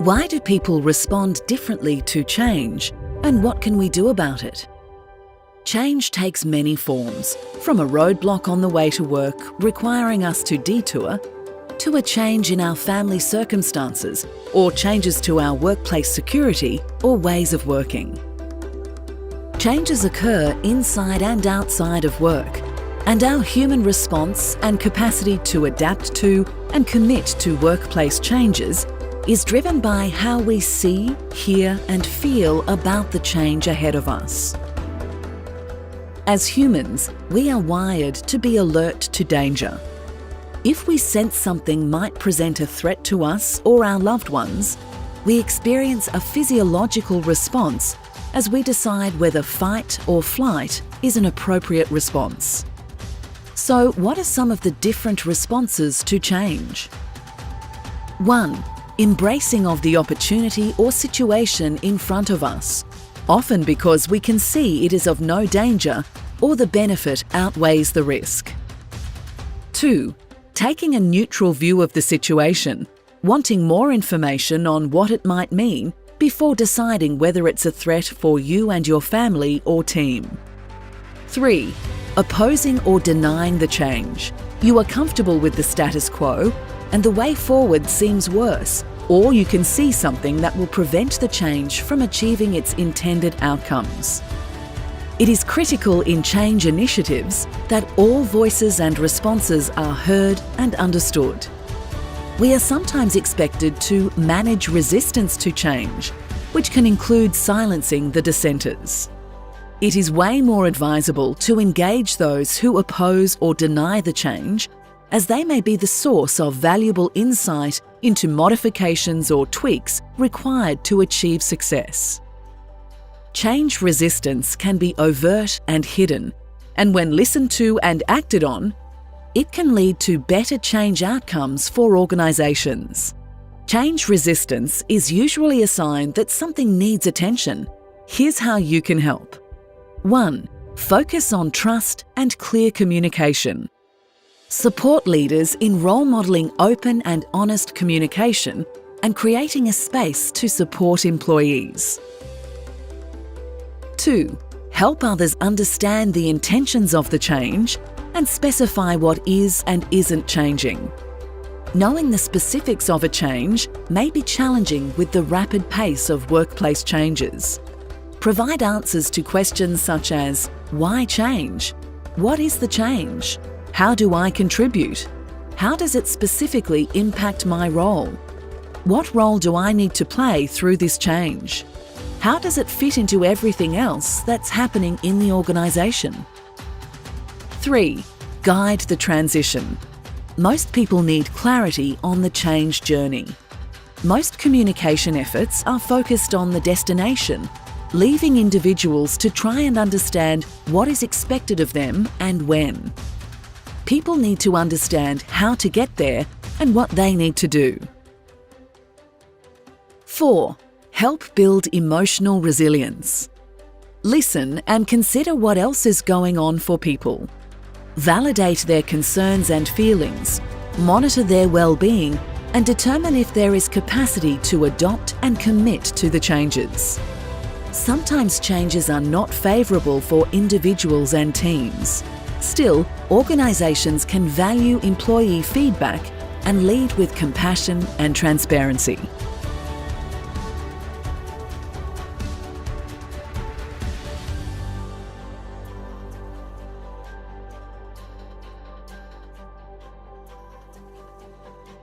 Why do people respond differently to change, and what can we do about it? Change takes many forms, from a roadblock on the way to work requiring us to detour, to a change in our family circumstances or changes to our workplace security or ways of working. Changes occur inside and outside of work, and our human response and capacity to adapt to and commit to workplace changes is driven by how we see, hear and feel about the change ahead of us. As humans, we are wired to be alert to danger. If we sense something might present a threat to us or our loved ones, we experience a physiological response as we decide whether fight or flight is an appropriate response. So, what are some of the different responses to change? 1. Embracing of the opportunity or situation in front of us, often because we can see it is of no danger or the benefit outweighs the risk. 2. Taking a neutral view of the situation, wanting more information on what it might mean before deciding whether it's a threat for you and your family or team. 3. Opposing or denying the change. You are comfortable with the status quo and the way forward seems worse, or you can see something that will prevent the change from achieving its intended outcomes. It is critical in change initiatives that all voices and responses are heard and understood. We are sometimes expected to manage resistance to change, which can include silencing the dissenters. It is way more advisable to engage those who oppose or deny the change, as they may be the source of valuable insight into modifications or tweaks required to achieve success. Change resistance can be overt and hidden, and when listened to and acted on, it can lead to better change outcomes for organisations. Change resistance is usually a sign that something needs attention. Here's how you can help. 1. Focus on trust and clear communication. Support leaders in role modelling open and honest communication and creating a space to support employees. 2. Help others understand the intentions of the change and specify what is and isn't changing. Knowing the specifics of a change may be challenging with the rapid pace of workplace changes. Provide answers to questions such as, why change? What is the change? How do I contribute? How does it specifically impact my role? What role do I need to play through this change? How does it fit into everything else that's happening in the organisation? 3. Guide the transition. Most people need clarity on the change journey. Most communication efforts are focused on the destination, leaving individuals to try and understand what is expected of them and when. People need to understand how to get there and what they need to do. 4. Help build emotional resilience. Listen and consider what else is going on for people. Validate their concerns and feelings, monitor their well-being, and determine if there is capacity to adopt and commit to the changes. Sometimes changes are not favourable for individuals and teams. Still, organisations can value employee feedback and lead with compassion and transparency.